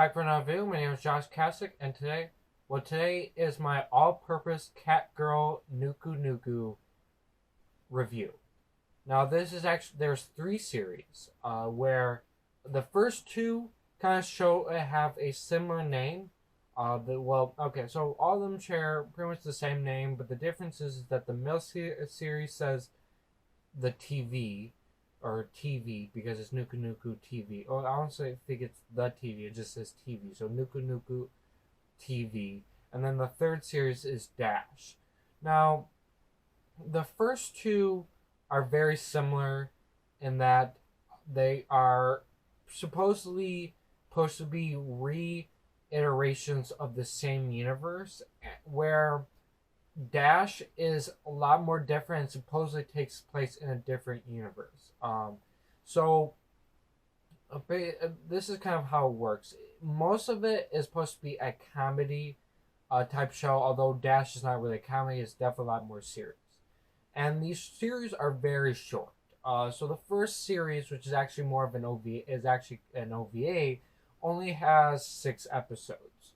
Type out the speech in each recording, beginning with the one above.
back for another video. My name is Josh Kasich, and today is my all-purpose cat girl Nuku Nuku review. Now, this is actually there's three series, where the first two kind of have a similar name. So all of them share pretty much the same name, but the difference is that the middle series says the TV or TV because it's Nuku Nuku TV. Oh, I don't think it's the TV. It just says TV. So Nuku Nuku TV, and then the third series is Dash. Now, the first two are very similar in that they are supposedly supposed to be reiterations of the same universe, where Dash is a lot more different and supposedly takes place in a different universe. So this is kind of how it works. Most of it is supposed to be a comedy type show, although Dash is not really a comedy. It's definitely a lot more serious. And these series are very short. So the first series, which is actually more of an OVA, only has 6 episodes.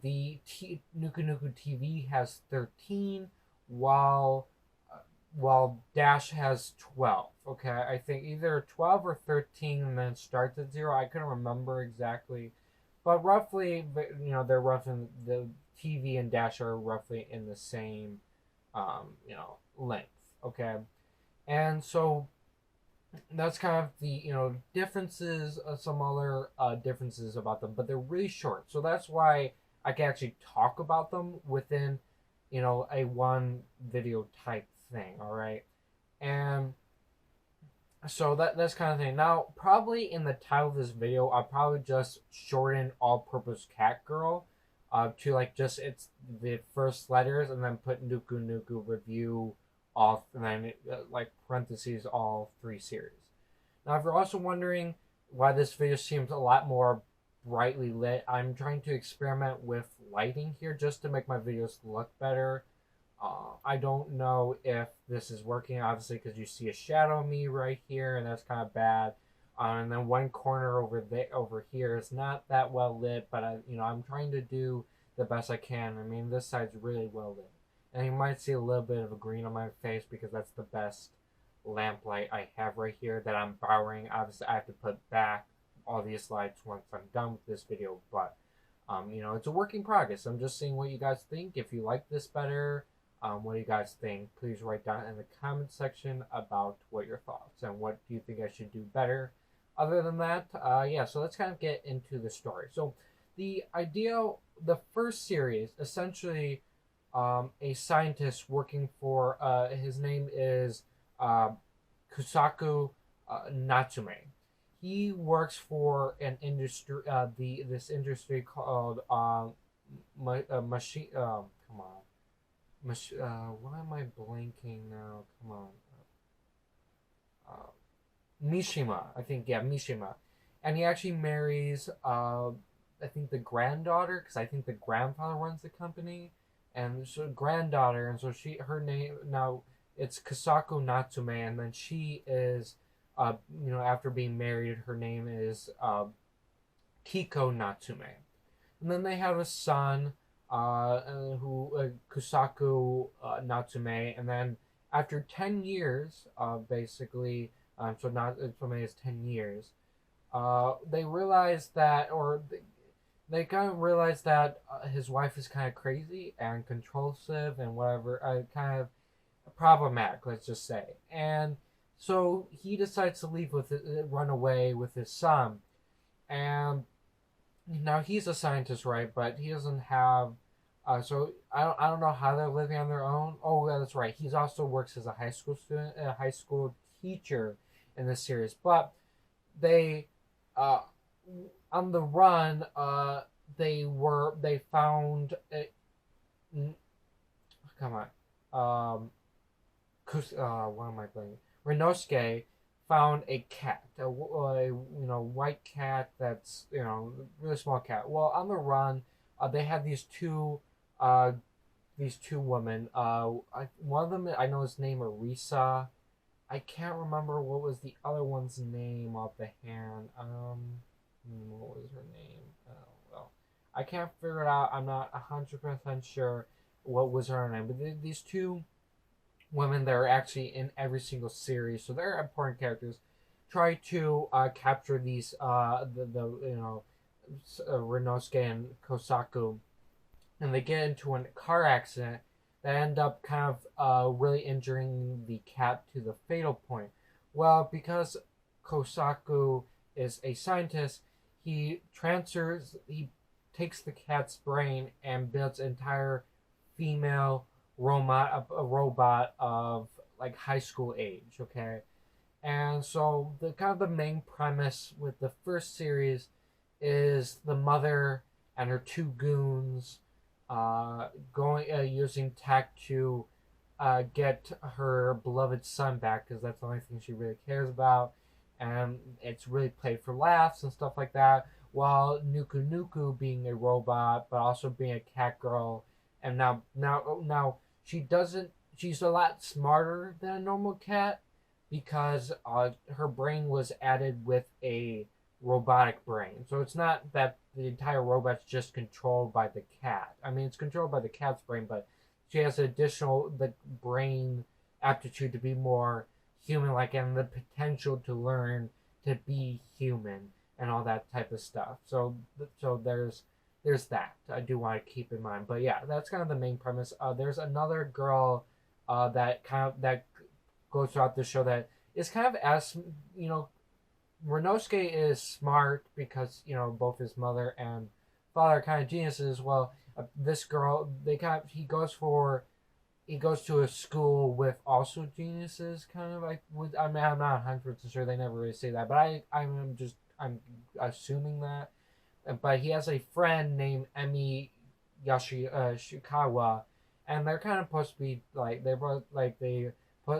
The Nuku Nuku TV has 13, while Dash has 12. Okay, I think either 12 or 13, and then starts at 0. I couldn't remember exactly, but roughly, they're roughly the TV and Dash are roughly in the same, length. Okay, and so that's kind of the differences, some other differences about them, but they're really short. So that's why I can actually talk about them within a one video type thing. All right, and so that's kind of thing. Now, probably in the title of this video, I'll probably just shorten all-purpose cat girl to like just it's the first letters, and then put Nuku Nuku review off, and then like parentheses all 3 series. Now, if you're also wondering why this video seems a lot more brightly lit, I'm trying to experiment with lighting here just to make my videos look better. I don't know if this is working, obviously, because you see a shadow of me right here, and that's kind of bad. And then one corner over here is not that well lit, but I'm trying to do the best I can. I mean, this side's really well lit, and you might see a little bit of a green on my face because that's the best lamplight I have right here that I'm borrowing. Obviously, I have to put back all these lights once I'm done with this video, but it's a work in progress. I'm just seeing what you guys think. If you like this better, what do you guys think? Please write down in the comment section about what your thoughts and what do you think I should do better. Other than that, so let's kind of get into the story. So the first series, essentially, a scientist working for, his name is Kyusaku Natsume. He works for an industry, this industry called machine. Come on. Why am I blanking now? Come on. Mishima, I think, yeah, Mishima. And he actually marries, I think, the granddaughter, because I think the grandfather runs the company. And so, granddaughter, and so her name, now, it's Kyusaku Natsume, and then she is, after being married, her name is, Akiko Natsume. And then they have a son, Kyusaku Natsume, and then after 10 years, basically, so Natsume is 10 years, they realize that, they kind of realize that his wife is kind of crazy and controlsive and whatever, kind of problematic, let's just say. And so he decides to run away with his son, and now he's a scientist, right? But he doesn't have. So I don't know how they're living on their own. Oh, yeah, that's right. He also works as a high school student, a high school teacher in this series. But they, on the run, they found. Come on. What am I playing? Ryuunosuke found a cat, a white cat that's really small cat. Well, on the run, they had these two women. One of them, I know his name, Arisa. I can't remember what was the other one's name off the hand. What was her name? I can't figure it out. I'm not 100% sure what was her name. But these two women that are actually in every single series, so they're important characters, try to capture these Ryuunosuke and Kosaku, and they get into a car accident that end up kind of really injuring the cat to the fatal point. Well, because Kosaku is a scientist, he takes the cat's brain and builds an entire female robot of like high school age. Okay, and so the kind of the main premise with the first series is the mother and her two goons going using tech to get her beloved son back because that's the only thing she really cares about, and it's really played for laughs and stuff like that. While Nuku Nuku being a robot but also being a cat girl, and now she doesn't. She's a lot smarter than a normal cat because her brain was added with a robotic brain. So it's not that the entire robot's just controlled by the cat. I mean, it's controlled by the cat's brain, but she has additional the brain aptitude to be more human-like and the potential to learn to be human and all that type of stuff. So there's that I do want to keep in mind. But yeah, that's kind of the main premise. There's another girl that goes throughout the show that is kind of as Ryuunosuke is smart because both his mother and father are kind of geniuses. Well, this girl he goes to a school with also geniuses, kind of like with. I mean, I'm not 100% sure. They never really say that, but I'm assuming that. But he has a friend named Emi Shikawa, and they're kind of supposed to be like they're both like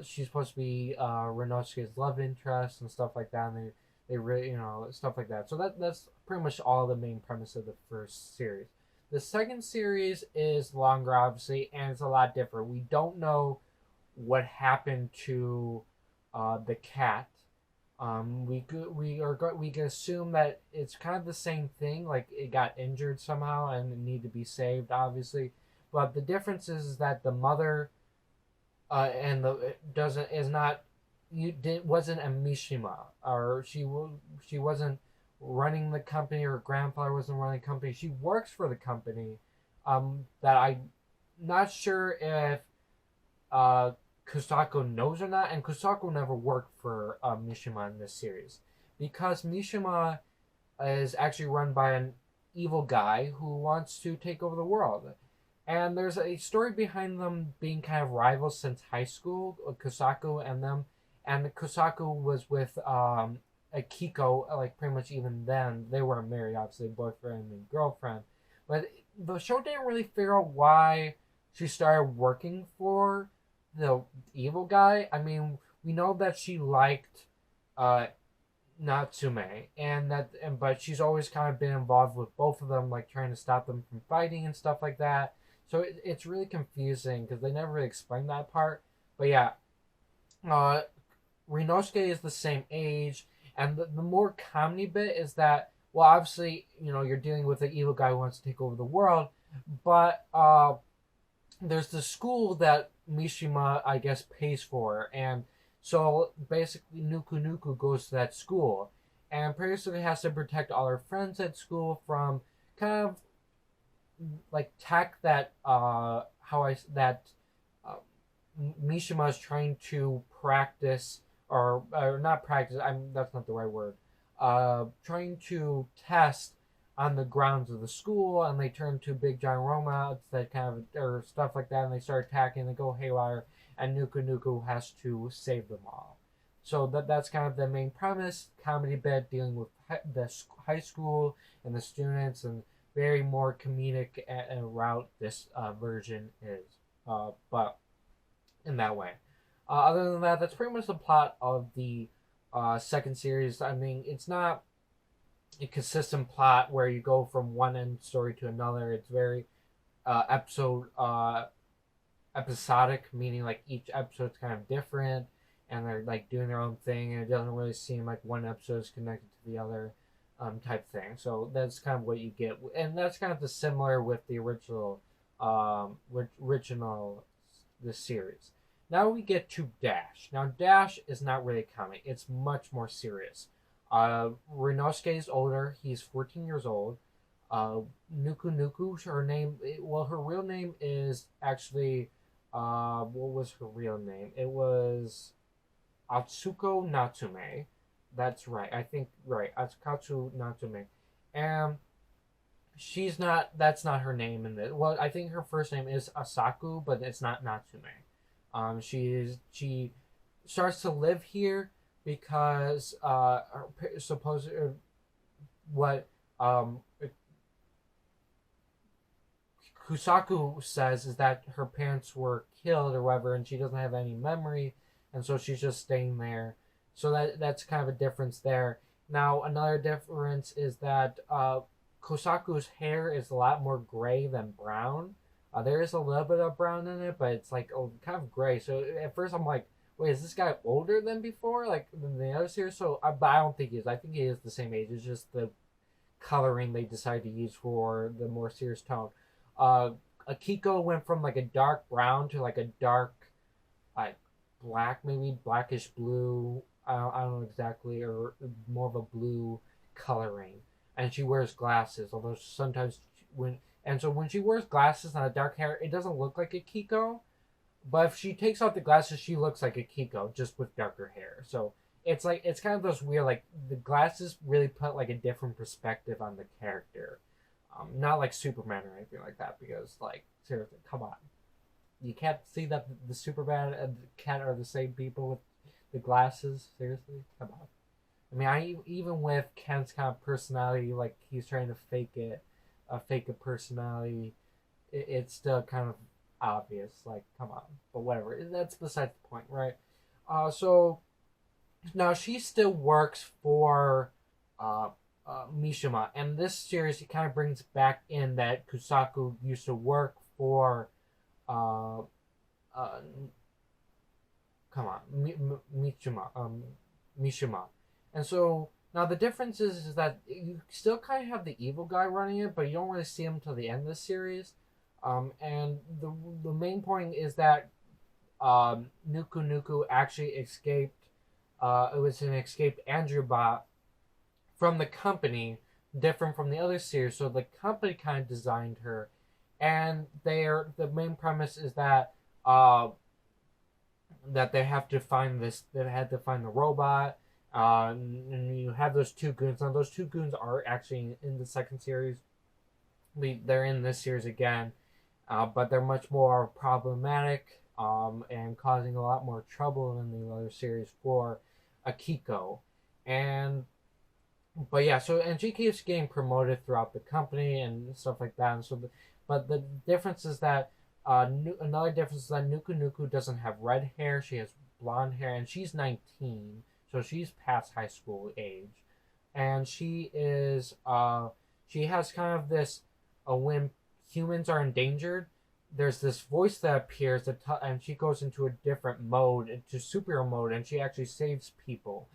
she's supposed to be Ryuunosuke's love interest and stuff like that, and they really stuff like that. So that's pretty much all the main premise of the first series. The second series is longer, obviously, and it's a lot different. We don't know what happened to the cat. We can assume that it's kind of the same thing, like it got injured somehow and it needed to be saved, obviously. But the difference is that the mother and the doesn't is not wasn't a Mishima, or she wasn't running the company, or her grandfather wasn't running the company. She works for the company. That I'm not sure if Kusako knows or not, and Kusako never worked for Mishima in this series because Mishima is actually run by an evil guy who wants to take over the world. And there's a story behind them being kind of rivals since high school, Kusako and them. And Kusako was with Akiko, like pretty much even then. They weren't married, obviously, boyfriend and girlfriend. But the show didn't really figure out why she started working for the evil guy. I mean, we know that she liked Natsume, but she's always kind of been involved with both of them, like trying to stop them from fighting and stuff like that. So it's really confusing because they never really explain that part. But yeah, uh, Ryuunosuke is the same age, and the more comedy bit is that, well, obviously, you're dealing with an evil guy who wants to take over the world, but there's the school that Mishima, I guess, pays for, and so basically Nuku Nuku goes to that school, and basically has to protect all her friends at school from kind of like tech that Mishima is trying to practice, or not practice. That's not the right word. Trying to test on the grounds of the school, and they turn to big giant robots that kind of or stuff like that, and they start attacking. They go haywire, and Nuku Nuku has to save them all. So that's kind of the main premise. Comedy bit dealing with the high school and the students, and very more comedic route this version is. But in that way. Other than that, that's pretty much the plot of the second series. I mean, it's not a consistent plot where you go from one end story to another. It's very episodic, meaning like each episode's kind of different, and they're like doing their own thing, and it doesn't really seem like one episode is connected to the other. type thing. So that's kind of what you get, and that's kind of the similar with the original the series. Now we get to Dash. Now Dash is not really a comic; it's much more serious. Ryuunosuke is older; he's 14 years old. Uh, Nuku Nuku, her name, well, her real name is actually, what was her real name? It was Atsuko Natsume. That's right. I think right. Atsuko Natsume. And she's not. That's not her name in this. Well, I think her first name is Asaku, but it's not Natsume. She starts to live here because suppose what Kyusaku says is that her parents were killed or whatever, and she doesn't have any memory, and so she's just staying there. So that's kind of a difference there. Now another difference is that Kosaku's hair is a lot more gray than brown. There is a little bit of brown in it, but it's like kind of gray. So at first I'm like, wait, is this guy older than before, like than the others here? So but I don't think he is. I think he is the same age. It's just the coloring they decided to use for the more serious tone. Uh, Akiko went from like a dark brown to like a dark, like black, maybe blackish blue. I don't know exactly, or more of a blue coloring. And she wears glasses, although sometimes when she wears glasses and a dark hair, it doesn't look like Akiko. But if she takes off the glasses, she looks like Akiko, just with darker hair. So it's kind of those weird, like the glasses really put like a different perspective on the character. Not like Superman or anything like that, because like seriously, come on, you can't see that the Superman and the Ken are the same people with the glasses. Seriously, come on. I mean, even with Ken's kind of personality, like he's trying to fake a personality, it's still kind of obvious. Like, come on, but whatever. That's besides the point, right? So now she still works for uh, Mishima, and this series it kind of brings back in that Kusaku used to work for, uh, uh, come on, Mishima, and so now the difference is that you still kind of have the evil guy running it, but you don't really see him until the end of the series, and the main point is that Nuku Nuku actually escaped. It was an escaped androbot from the company, different from the other series. So the company kind of designed her, and the main premise is that that they have to find this. They had to find the robot. And you have those two goons. Now those two goons are actually in the second series. They're in this series again, but they're much more problematic and causing a lot more trouble than the other series for Akiko. And but yeah, so and she keeps getting promoted throughout the company and stuff like that. And so, but the difference is that another difference is that Nuku Nuku doesn't have red hair; she has blonde hair, and she's 19, so she's past high school age, and she has kind of this when humans are endangered. There's this voice that appears and she goes into a different mode, into superhero mode, and she actually saves people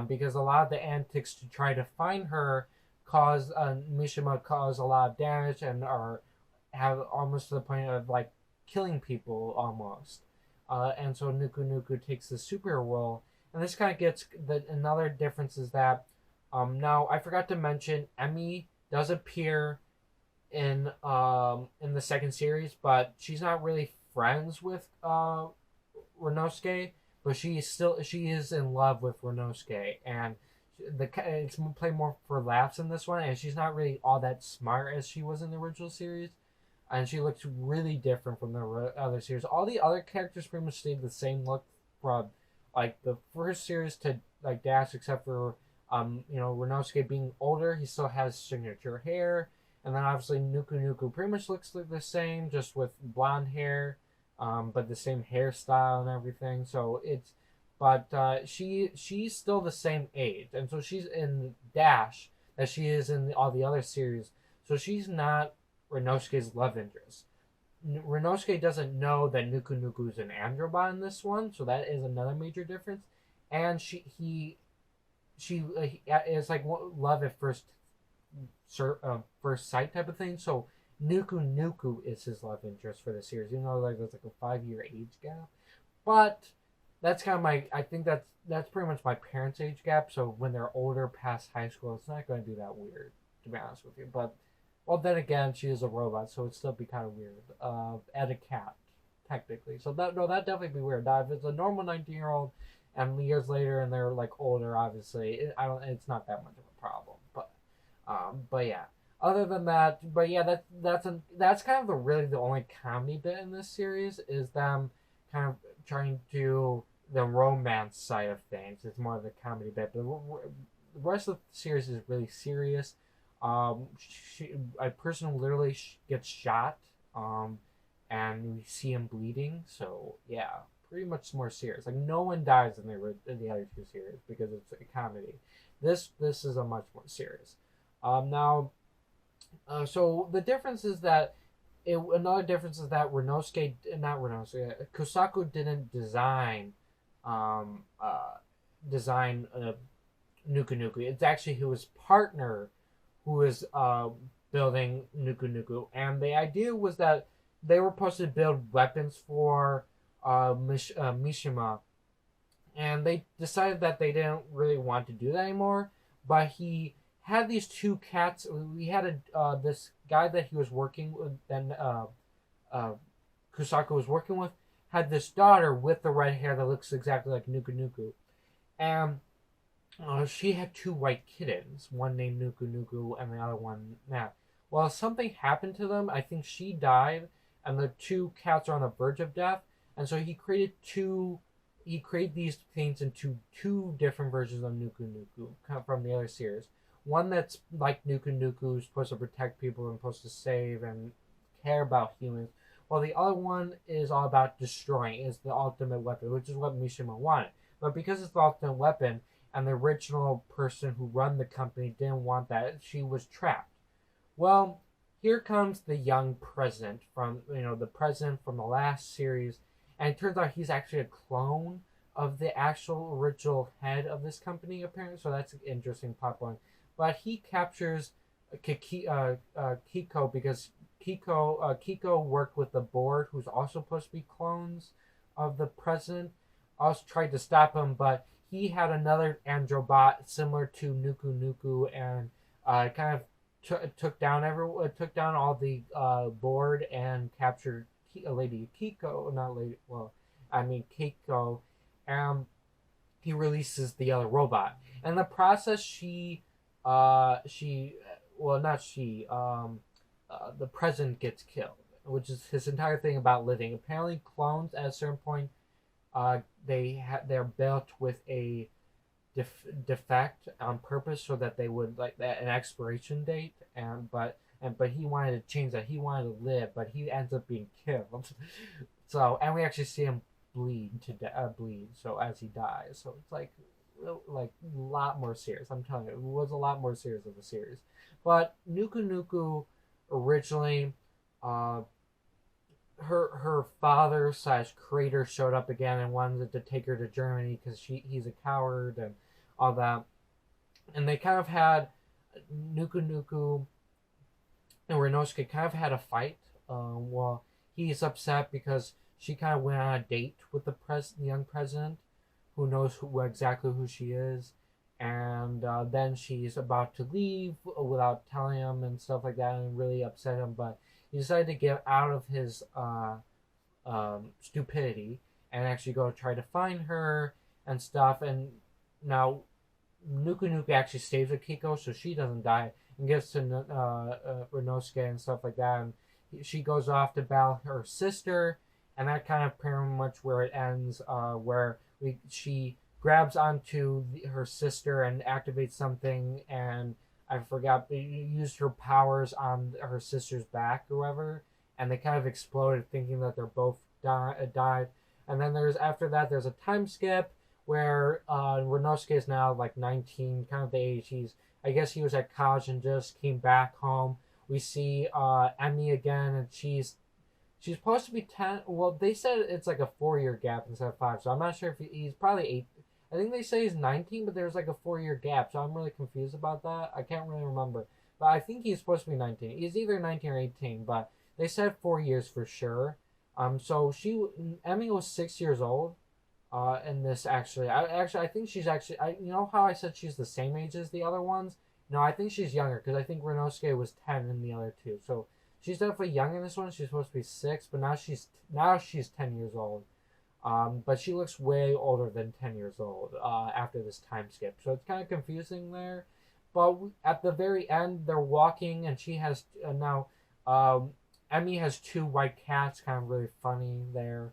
because a lot of the antics to try to find her cause Mishima cause a lot of damage and are have almost to the point of like killing people almost. And so Nuku Nuku takes the superhero role, and this kind of gets another difference is that now I forgot to mention Emmy does appear in the second series, but she's not really friends with Ryuunosuke, but she is in love with Ryuunosuke, and it's play more for laughs in this one, and she's not really all that smart as she was in the original series, and she looks really different from the other series. All the other characters pretty much stayed the same look from like the first series to like Dash, except for Ryuunosuke being older, he still has signature hair. And then obviously Nuku Nuku pretty much looks like the same, just with blonde hair, but the same hairstyle and everything. So she's still the same age, and so she's in Dash as she is in all the other series. So she's not Ryuunosuke's love interest. Ryuunosuke doesn't know that Nuku Nuku is an androbot in this one, so that is another major difference. And it's like love at first sight type of thing. So Nuku Nuku is his love interest for the series. Like there's like a 5 year age gap, but that's kind of I think that's pretty much my parents' age gap. So when they're older, past high school, it's not going to be that weird, to be honest with you. But well, then again, she is a robot, so it'd still be kind of weird. And a cat, technically. So that'd definitely be weird. Now, if it's a normal 19-year-old, and years later, and they're like older, obviously, it's not that much of a problem. But yeah. Other than that, but yeah, that's kind of the only comedy bit in this series is them kind of trying to the romance side of things. It's more of the comedy bit, but the rest of the series is really serious. A person literally gets shot, and we see him bleeding. So yeah, pretty much more serious. Like no one dies in the other two series because it's a comedy. This is a much more serious. Now, so the difference is that another difference is that Kyusaku didn't um, uh, design Nuku Nuku. It's actually his partner who is building Nuku Nuku, and the idea was that they were supposed to build weapons for Mishima, and they decided that they didn't really want to do that anymore. But he had these two cats. We had this guy that he was working with, then Kusako was working with, had this daughter with the red hair that looks exactly like Nuku Nuku, and she had two white kittens, one named Nuku Nuku and the other one Nat. Well, something happened to them. I think she died, and the two cats are on the verge of death. And so he created these things into two different versions of Nuku Nuku from the other series. One that's like Nuku Nuku, who's supposed to protect people and supposed to save and care about humans. While the other one is all about destroying, is the ultimate weapon, which is what Mishima wanted. But because it's the ultimate weapon, and the original person who run the company didn't want that, she was trapped. Well, here comes the young president from the president from the last series, and it turns out he's actually a clone of the actual original head of this company apparently. So that's an interesting plot point. But he captures Kiko because Kiko worked with the board, who's also supposed to be clones of the president. Also tried to stop him, but he had another androbot similar to Nuku Nuku, and kind of took down all the board and captured Lady Kiko, not Lady. Well, I mean Keiko, and he releases the other robot. And in the process, the president gets killed, which is his entire thing about living. Apparently, clones at a certain point, they're built with a defect on purpose so that they would like that an expiration date, but he wanted to change that. He wanted to live, but he ends up being killed. So, and we actually see him bleed so as he dies. So it's like a lot more serious. I'm telling you, it was a lot more serious of a series. But Nuku Nuku originally, her father / creator showed up again and wanted to take her to Germany because he's a coward and all that. And they kind of had Nuku Nuku and Ryuunosuke kind of had a fight. Well, he's upset because she kind of went on a date with the young president, who knows exactly who she is. And then she's about to leave without telling him and stuff like that, and really upset him. But he decided to get out of his stupidity and actually go try to find her and stuff. And now Nuku Nuku actually saves Akiko, so she doesn't die, and gives to Ryuunosuke and stuff like that. And she goes off to battle her sister, and that kind of pretty much where it ends. Where she grabs onto her sister and activates something, and I forgot, used her powers on her sister's back or whatever, and they kind of exploded, thinking that they're both died. And then after that, there's a time skip where Ryuunosuke is now like 19, kind of the age I guess he was at college and just came back home. We see Emmy again, and she's supposed to be 10. Well, they said it's like a 4-year gap instead of 5, so I'm not sure if he's probably 8. I think they say he's 19, but there's like a 4-year gap, so I'm really confused about that. I can't really remember, but I think he's supposed to be 19. He's either 19 or 18, but they said 4 years for sure. So Emmy was 6 years old. In this I think she's actually you know how I said she's the same age as the other ones. No, I think she's younger because I think Ryuunosuke was 10 in the other two. So she's definitely young in this one. She's supposed to be 6, but now she's 10 years old. But she looks way older than 10 years old after this time skip. So it's kind of confusing there. But at the very end, they're walking, and she has now. Emmy has 2 white cats, kind of really funny there.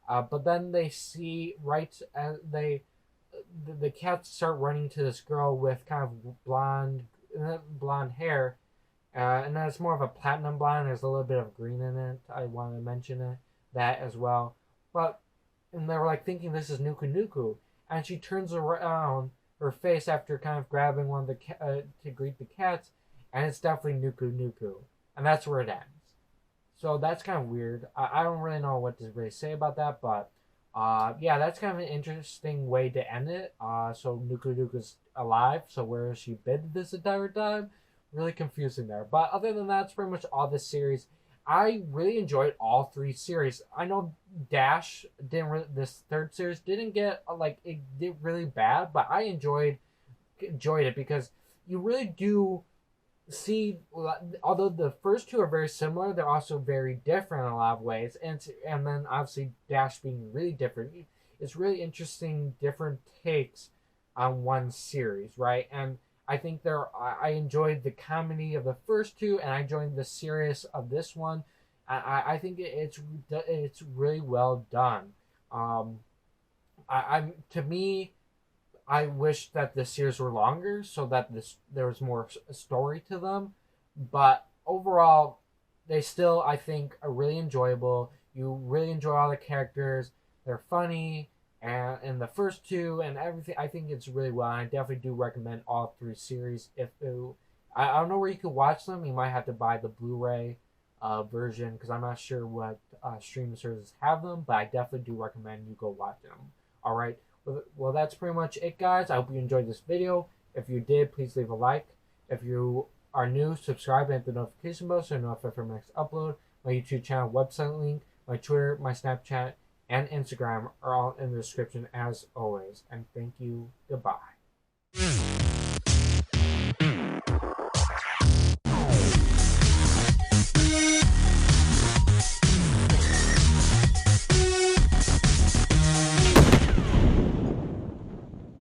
But then they see right as the cats start running to this girl with kind of blonde hair, and then it's more of a platinum blonde. There's a little bit of green in it. I wanted to mention that as well. But and they were like thinking this is Nuku Nuku, and she turns around her face after kind of grabbing one of the to greet the cats, and it's definitely Nuku Nuku, and that's where it ends. So that's kind of weird. I don't really know what to really say about that, but yeah, that's kind of an interesting way to end it. So Nuku Nuku's alive, so where has she been this entire time? Really confusing there. But other than that, that's pretty much all this series. I really enjoyed all 3 series. I know Dash didn't. This third series didn't get like it did really bad, but I enjoyed it because you really do see, although the first 2 are very similar, they're also very different in a lot of ways, and then obviously Dash being really different. It's really interesting, different takes on one series, right? And I think I enjoyed the comedy of the first 2, and I enjoyed the serious of this one. I think it's really well done. I'm to me, I wish that the series were longer so that there was more story to them. But overall, they still, I think, are really enjoyable. You really enjoy all the characters. They're funny, and in the first 2 and everything, I think it's really well. I definitely do recommend all 3 series. I don't know where you could watch them. You might have to buy the Blu-ray version because I'm not sure what streaming services have them. But I definitely do recommend you go watch them. All right. Well, that's pretty much it, guys. I hope you enjoyed this video. If you did, please leave a like. If you are new, subscribe and hit the notification bell so you're notified for my next upload. My YouTube channel website link, my Twitter, my Snapchat, and Instagram are all in the description as always. And thank you. Goodbye.